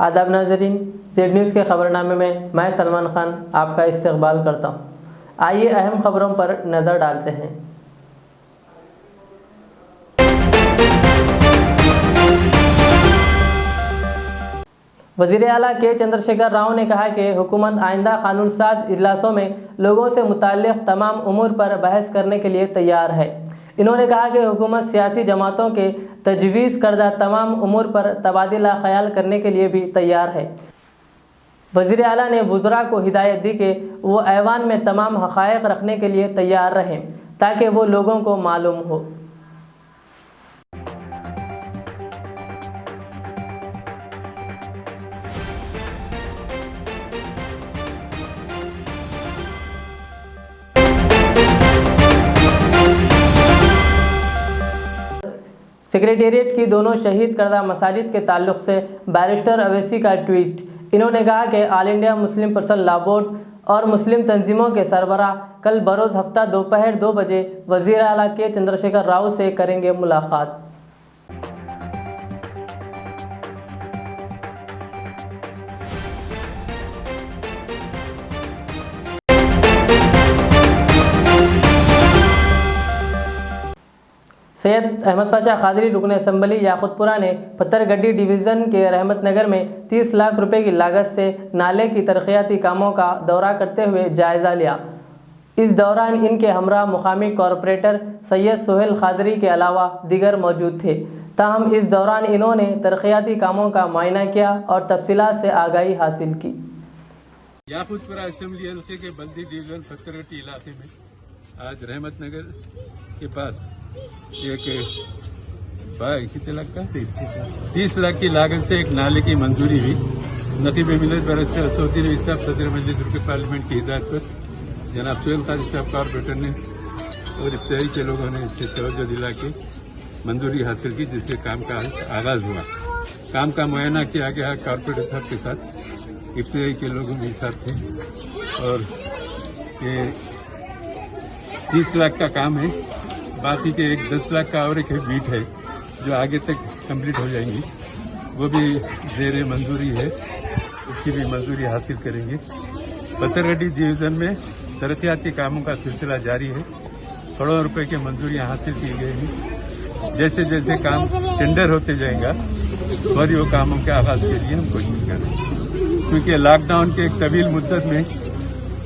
आदाब नाज़रीन, Z news के ख़बरनामे में मैं सलमान खान आपका इस्तकबाल करता हूँ। आइए अहम ख़बरों पर नज़र डालते हैं। वज़ीर आला के चंद्रशेखर राव ने कहा कि हुकूमत आइंदा कानून साज इजलासों में लोगों से मुताल्लिक़ तमाम उमूर पर बहस करने के लिए तैयार है। इन्होंने कहा कि हुकूमत सियासी जमातों के तजवीज़ करदा तमाम उमूर पर तबादला ख़याल करने के लिए भी तैयार है। वज़ीर आला ने वज़रा को हिदायत दी कि वो ऐवान में तमाम हक़ाइक़ रखने के लिए तैयार रहें ताकि वो लोगों को मालूम हो। सेक्रेटेरिएट की दोनों शहीद करदा मसाजिद के ताल्लुक़ से बैरिस्टर अवैसी का ट्वीट। इन्होंने कहा कि all India Muslim personal law board और मुस्लिम तंजीमों के सरबराह कल बरोज़ हफ्ता दोपहर 2 बजे वज़ीर आला के चंद्रशेखर राव से करेंगे मुलाकात। सैयद अहमद पाशा क़ादरी रुकन असम्बली याक़ूतपुरा ने पत्थरगड्डी डिवीज़न के रहमत नगर में 30 लाख रुपए की लागत से नाले की तरक्याती कामों का दौरा करते हुए जायज़ा लिया। इस दौरान इनके हमरा मुकामी कॉरपोरेटर सैयद सोहेल क़ादरी के अलावा दीगर मौजूद थे। ताहम इस दौरान इन्होंने तरक्याती कामों का मुआयना किया और तफसीलात से आगाही हासिल की। याक़ूतपुरा असेंबली हल्के के बल्दी डिवीज़न पत्थरगड्डी इलाके में आज रहमत नगर के पास एक कितने लाख का 30 लाख की लागत से एक नाले की मंजूरी हुई। नकीब मिलत बैरिस्टर असदुद्दीन साहब सदर मजलिस रुकन पार्लियामेंट की हिदायत पर जनाब सोहेल क़ादरी साहब कॉरपोरेटर ने और इब्तदाई के लोगों ने इससे तवज्जो दिला के मंजूरी हासिल की, जिससे काम का आगाज हुआ। काम का मुआयना किया गया कॉरपोरेटर साहब के साथ, इब्तदाई के लोगों भी साथ थे और ये 30 लाख का काम है। बाकी के एक 10 लाख का और एक बीट है जो आगे तक कंप्लीट हो जाएंगी, वो भी ज़ेर मंजूरी है, उसकी भी मंजूरी हासिल करेंगे। पत्थरगड्डी डिवीज़न में तरक्याती कामों का सिलसिला जारी है। करोड़ों रुपए की मंजूरियां हासिल की गई हैं। जैसे जैसे काम टेंडर होते जाएगा और वो कामों के आगाज के लिए हम कोशिश करें, क्योंकि लॉकडाउन के एक तवील मुद्दत में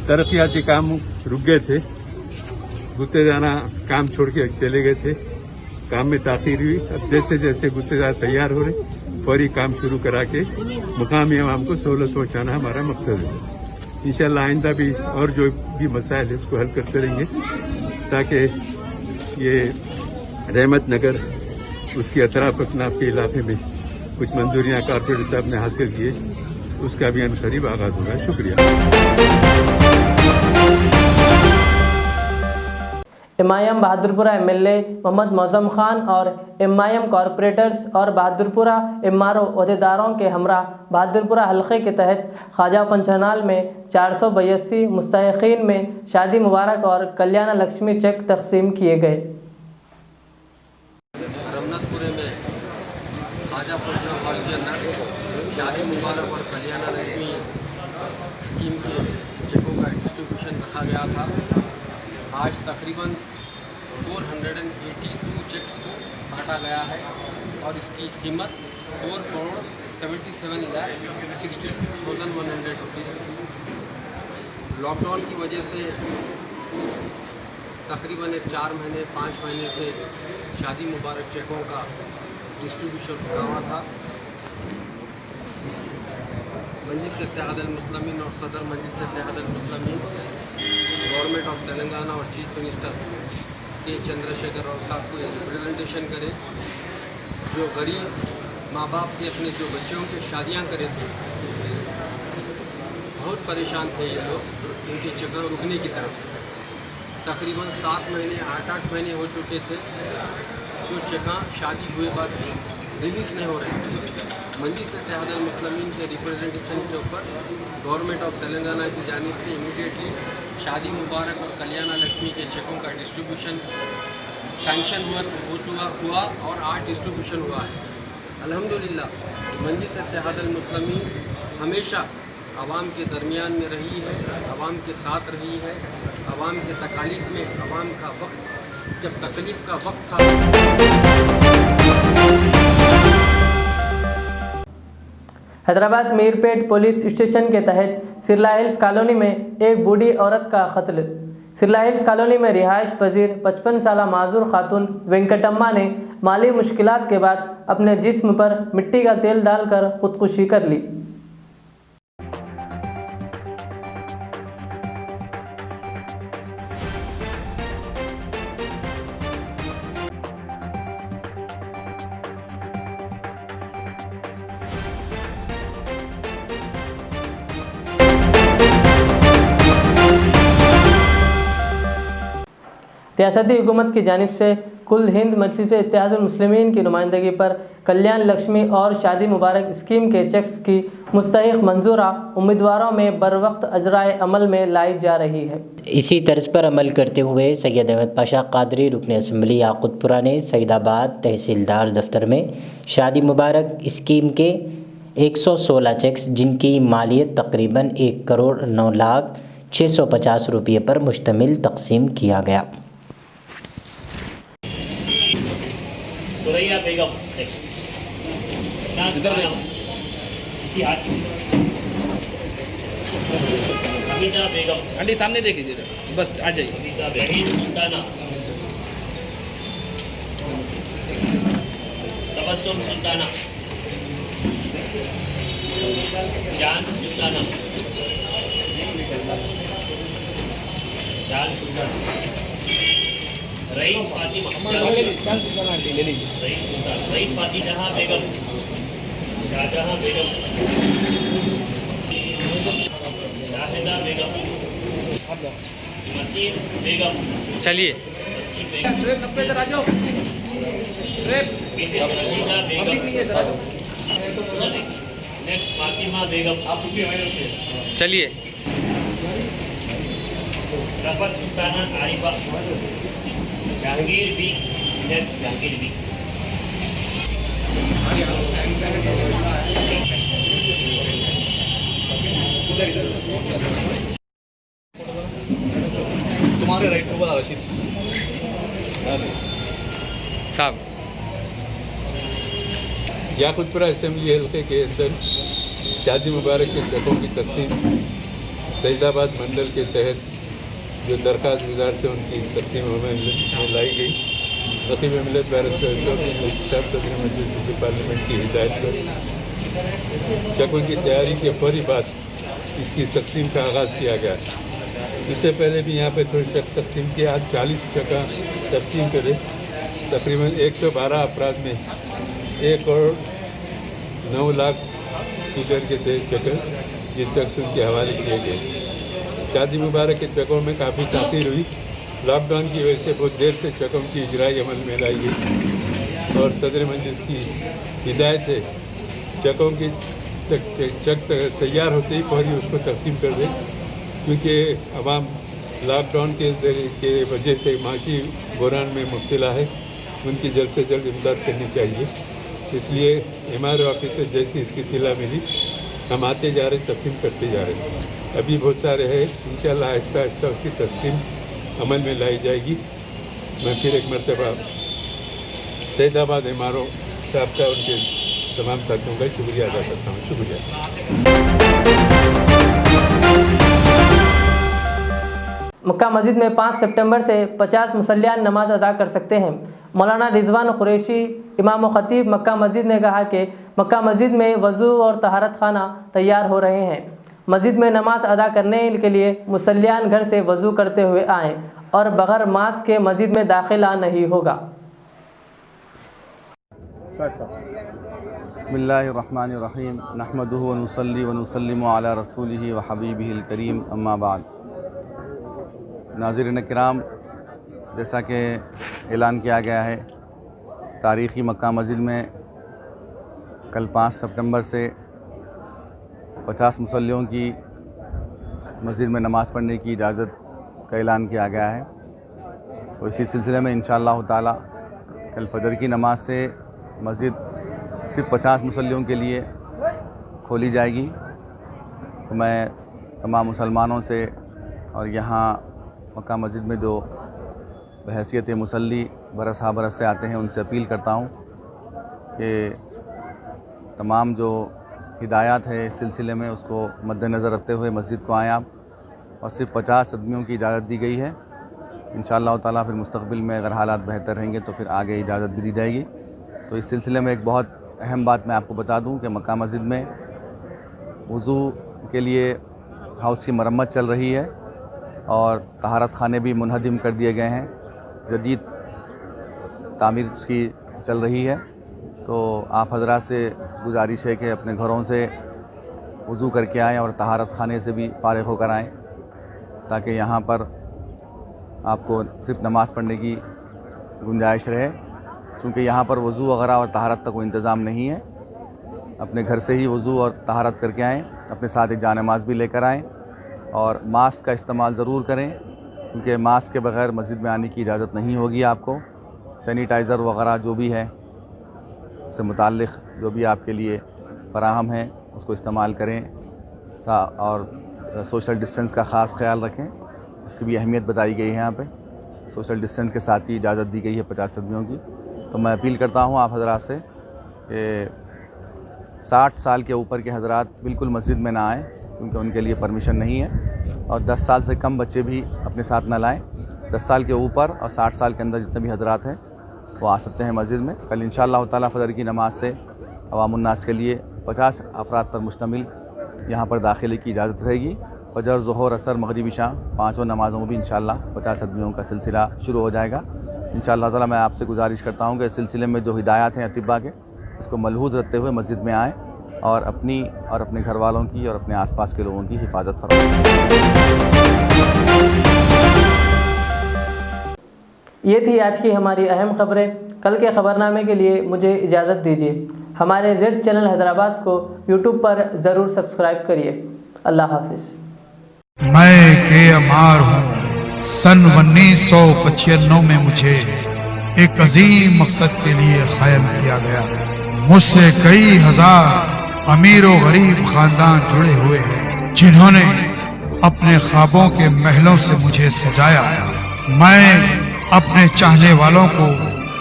तरक्याती काम रुक गए थे। गुत्तेदाना काम छोड़ के चले गए थे, काम में ताख़ीर हुई। अब जैसे जैसे गुत्तेदार तैयार हो रहे फौरी काम शुरू करा के मुकामी अवाम को सहूलत पहुंचाना हमारा मकसद है। इंशाअल्लाह आइंदा भी और जो भी मसाइल है उसको हल करते रहेंगे ताकि ये रहमत नगर उसकी अतराफ अकनाफ के इलाके में कुछ मंजूरियां कॉरपोरेटर साहब ने हासिल किए, उसका भी अनकरीब आगाज होगा। शुक्रिया। एमआईएम बहादुरपुरा एमएलए मोहम्मद मौज़म खान और एमआईएम कॉरपोरेटर्स और बहादुरपुरा एमआरओ अहदेदारों के हमरा बहादुरपुरा हल्के के तहत ख्वाजा पंचनाल में 482 मुस्तहिक़ीन में शादी मुबारक और कल्याण लक्ष्मी चेक तकसीम किए गए। रमनतपुरे में ख्वाजा पंचनाल के अंदर शादी मुबारक और कल्याण लक्ष्मी स्कीम के चेकों का डिस्ट्रीब्यूशन रखा गया था। आज तकरीबन 482 चेक्स को काटा गया है और इसकी कीमत 4,77,62,100 रुपीज़ थी। लॉकडाउन की वजह से तकरीबन 4 महीने 5 महीने से शादी मुबारक चेकों का डिस्ट्रीब्यूशन रुका हुआ था। मजलिस इत्तेहादुल मुस्लिमीन और सदर मजलिस इत्तेहादुल मुस्लिमीन, गवर्नमेंट ऑफ तेलंगाना और चीफ मिनिस्टर के चंद्रशेखर राव साहब को रिप्रेजेंटेशन करे। जो गरीब माँ बाप थे, अपने जो बच्चों की शादियाँ करे थे, बहुत परेशान थे ये लोग उनके चक्कर रुकने की तरफ। तकरीबन 7 महीने 8 महीने हो चुके थे जो चक्का शादी हुए बाद रिलीज़ नहीं हो रहे थे। मजलिस इत्तेहादुल मुस्लिमीन के रिप्रेजेंटेशन के ऊपर गवर्नमेंट ऑफ तेलंगाना की जानिब से इमीडिएटली शादी मुबारक और कल्याण लक्ष्मी के चेकों का डिस्ट्रीब्यूशन सैंक्शन हुआ और आज डिस्ट्रीब्यूशन हुआ है। अल्हम्दुलिल्लाह मजलिस इत्तेहाद अल-मुस्लिमीन हमेशा आवाम के दरमियान में रही है, आवाम के साथ रही है। आवाम के तकालीफ में आवाम का वक्त, जब तकलीफ का वक्त था, हैदराबाद मीरपेट पुलिस स्टेशन के तहत सिरला हिल्स कॉलोनी में एक बूढ़ी औरत का कत्ल। सिरला हिल्स कॉलोनी में रिहाइश पजीर 55 साला माजूर खातून वेंकटम्मा ने माली मुश्किलात के बाद अपने जिस्म पर मिट्टी का तेल डालकर खुदकुशी कर ली। रियासती हुकूमत की जानिब से कुल हिंद मजलिस इत्तेहादुल मुस्लिमीन की नुमाइंदगी पर कल्याण लक्ष्मी और शादी मुबारक स्कीम के चेक्स की मुस्तहिक मंजूरा उम्मीदवारों में बर वक्त अजराए अमल में लाई जा रही है। इसी तर्ज पर अमल करते हुए सैयद अहमद पाशा कादरी रुकन असम्बली याकूतपुरा ने सईदाबाद तहसीलदार दफ्तर में शादी मुबारक स्कीम के 116 चेक्स जिनकी मालियत तकरीबन 1,09,650 रुपये पर मुश्तमिल तकसीम किया गया। सुरैया बेगम हमीदा बेगम आंटी सामने देख लीजिए बस आ जाइए। हमीदा बेगम सुल्ताना तबस्सुम सुल्ताना जान सुल्ताना जान सुल्ताना रईस फातिमा रईस फातिमा जहाँ बेगम शाहजहाँ बेगम शाहिदा बेगम मसीह बेगम चलिए मसीह बेगम रशीदा बेगम नेक्स्ट फातिमा बेगम चलिए रफत सुल्ताना आरिफा जहांगीर बी नेक्स्ट जहांगीर बी तुम्हारे राइट को बता रशीद साहब। याकूतपुरा असेंबली हल्के के अंदर शादी मुबारक के चेकों की तकसीम सईदाबाद मंडल के तहत जो दरख्वास्त गुजार थे उनकी तकसीम में लाई गई। रकीब मिलत बैरिस्टर सदर मजलिस पार्लियामेंट की हिदायत पर चेकों की तैयारी के फौरी बाद इसकी तकसीम का आगाज़ किया गया। इससे पहले भी यहाँ पे थोड़ी तकसीम की, आज 40 चक्का तकसीम करे। तकरीबन 112 अफराद में 1,09,00,000 सीटर के थे चक्कर, ये चक्स उनके हवाले किए गए। शादी मुबारक के चकों में काफ़ी ताख़ीर हुई। लॉकडाउन की वजह से बहुत देर से चकों की इजराई अमल में लाई गई और सदर मजलिस की हिदायत है चकों की चक तैयार होते ही फौरी उसको तकसीम कर दे, क्योंकि अवाम लॉकडाउन के वजह से माशी बहरान में मुब्तला है। उनकी जल्द से जल्द इमदाद करनी चाहिए। इसलिए हमारे ऑफिस से जैसी इसकी तिला मिली हम आते जा रहे, तकसीम करते जा रहे। अभी बहुत सारे हैं, इंशाअल्लाह आहिस्ता आहिस्ता उसकी तकसीम अमल में लाई जाएगी। मैं फिर एक मरतबा सईदाबाद एमआरओ साहब का, उनके तमाम साथियों का शुक्रिया अदा करता हूँ। शुक्रिया। मक्का मस्जिद में 5 सितंबर से 50 मुसल्लियान नमाज अदा कर सकते हैं। मौलाना रिजवान कुरैशी इमाम व खतीब मक्का मस्जिद ने कहा कि मक्का मस्जिद में वज़ू और तहारत खाना तैयार हो रहे हैं। मस्जिद में नमाज अदा करने के लिए मुसल्लियान घर से वज़ू करते हुए आएँ और बग़ैर मास्क के मस्जिद में दाखिला नहीं होगा। बिस्मिल्लाहिर्रहमानिर्रहीम नहमदुहु व नुसल्ली व नुसल्लिमु अला रसूलिही व हबीबिहिल करीम अम्मा बाद। नाज़रीन किराम, जैसा कि ऐलान किया गया है, तारीख़ी मक्का मस्जिद में कल 5 सितंबर से 50 मुसल्लियों की मस्जिद में नमाज़ पढ़ने की इजाज़त का ऐलान किया गया है। और इसी सिलसिले में इंशाअल्लाह ताला कल फजर की नमाज से मस्जिद सिर्फ 50 मुसल्लियों के लिए खोली जाएगी। तो मैं तमाम मुसलमानों से और यहाँ मक्का मस्जिद में जो बहैसियत मुसल्ली बरस हा बरस से आते हैं उनसे अपील करता हूँ कि तमाम जो हिदायत है इस सिलसिले में उसको मद्देनज़र रखते हुए मस्जिद को आएँ आप। और सिर्फ 50 आदमियों की इजाज़त दी गई है। इंशाअल्लाह ताला फिर मुस्तक़बिल में अगर हालात बेहतर रहेंगे तो फिर आगे इजाज़त भी दी जाएगी। तो इस सिलसिले में एक बहुत अहम बात मैं आपको बता दूं कि मक्का मस्जिद में वज़ू के लिए हाउस की मरम्मत चल रही है और तहारत खाने भी मुनहदिम कर दिए गए हैं, जदीद तामीर उसकी चल रही है। तो आप हज़रात से गुजारिश है कि अपने घरों से वज़ू करके आएँ और तहारत खाने से भी फारिग होकर आएँ, ताकि यहाँ पर आपको सिर्फ नमाज़ पढ़ने की गुंजाइश रहे। चूँकि यहाँ पर वज़ू वगैरह और तहारत का कोई इंतज़ाम नहीं है। अपने घर से ही वज़ू और तहारत करके आएँ, अपने साथ एक जानमाज़ भी लेकर आएँ और मास्क का इस्तेमाल ज़रूर करें, क्योंकि मास्क के बग़ैर मस्जिद में आने की इजाज़त नहीं होगी आपको। सैनिटाइज़र वगैरह जो भी है से मुताल्लिक़ जो भी आपके लिए फ़राहम है उसको इस्तेमाल करें और सोशल डिस्टेंस का ख़ास ख्याल रखें। इसकी भी अहमियत बताई गई है यहाँ पे। सोशल डिस्टेंस के साथ ही इजाज़त दी गई है 50 आदमियों की। तो मैं अपील करता हूँ आप हज़रात से कि 60 साल के ऊपर के हज़रात बिल्कुल मस्जिद में ना आएँ, क्योंकि उनके लिए परमिशन नहीं है। और 10 साल से कम बच्चे भी अपने साथ न लाएँ। 10 साल के ऊपर और 60 साल के अंदर जितने भी हज़रात हैं वो आ सकते हैं मस्जिद में। कल इंशाअल्लाह ताला फ़जर की नमाज़ से अवामुन्नास के लिए 50 अफराद पर मुश्तमिल यहाँ पर दाखिले की इजाज़त रहेगी। फजर, ज़ोहर, असर, मगरिब, इशा पाँचों नमाज़ों में भी इंशाअल्लाह 50 आदमियों का सिलसिला शुरू हो जाएगा। इंशाअल्लाह ताला मैं आपसे गुजारिश करता हूँ कि इस सिलसिले में जो हिदायत हैं अतिबा के इसको मलहूज़ रखते हुए मस्जिद में आएँ और अपनी और अपने घर वालों की और अपने आसपास के लोगों की हिफाजत फरमाएं। ये थी आज की हमारी अहम खबरें। कल के खबरनामे के लिए मुझे इजाज़त दीजिए। हमारे जेड चैनल हैदराबाद को यूट्यूब पर ज़रूर सब्सक्राइब करिए। अल्लाह हाफिज़। मैं के अमार हूँ। सन 1995 में मुझे एक अजीम मकसद के लिए कायम किया गया है। मुझसे कई हजार अमीर और गरीब खानदान जुड़े हुए हैं, जिन्होंने अपने ख्वाबों के महलों से मुझे सजाया। मैं अपने चाहने वालों को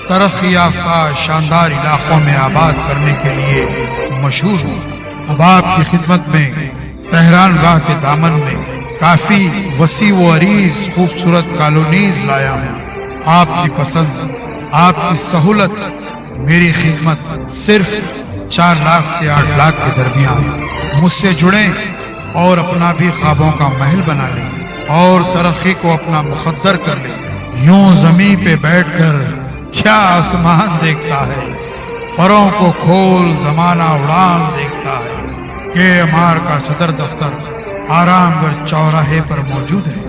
तरक्की याफ्ता शानदार इलाकों में आबाद करने के लिए मशहूर हूँ। अब आपकी खिदमत में तेहरान गाह के दामन में काफी वसी व अरीज खूबसूरत कॉलोनीज लाया हूँ। आपकी पसंद, आपकी सहूलत, मेरी खिदमत सिर्फ 4 लाख से 8 लाख के दरमियान। मुझसे जुड़ें और अपना भी ख्वाबों का महल बना लें और तरक्की को अपना मुकद्दर कर लें। यूं जमीन पे बैठकर क्या आसमान देखता है, परों को खोल जमाना उड़ान देखता है। के अमार का सदर दफ्तर आरामगढ़ चौराहे पर मौजूद है।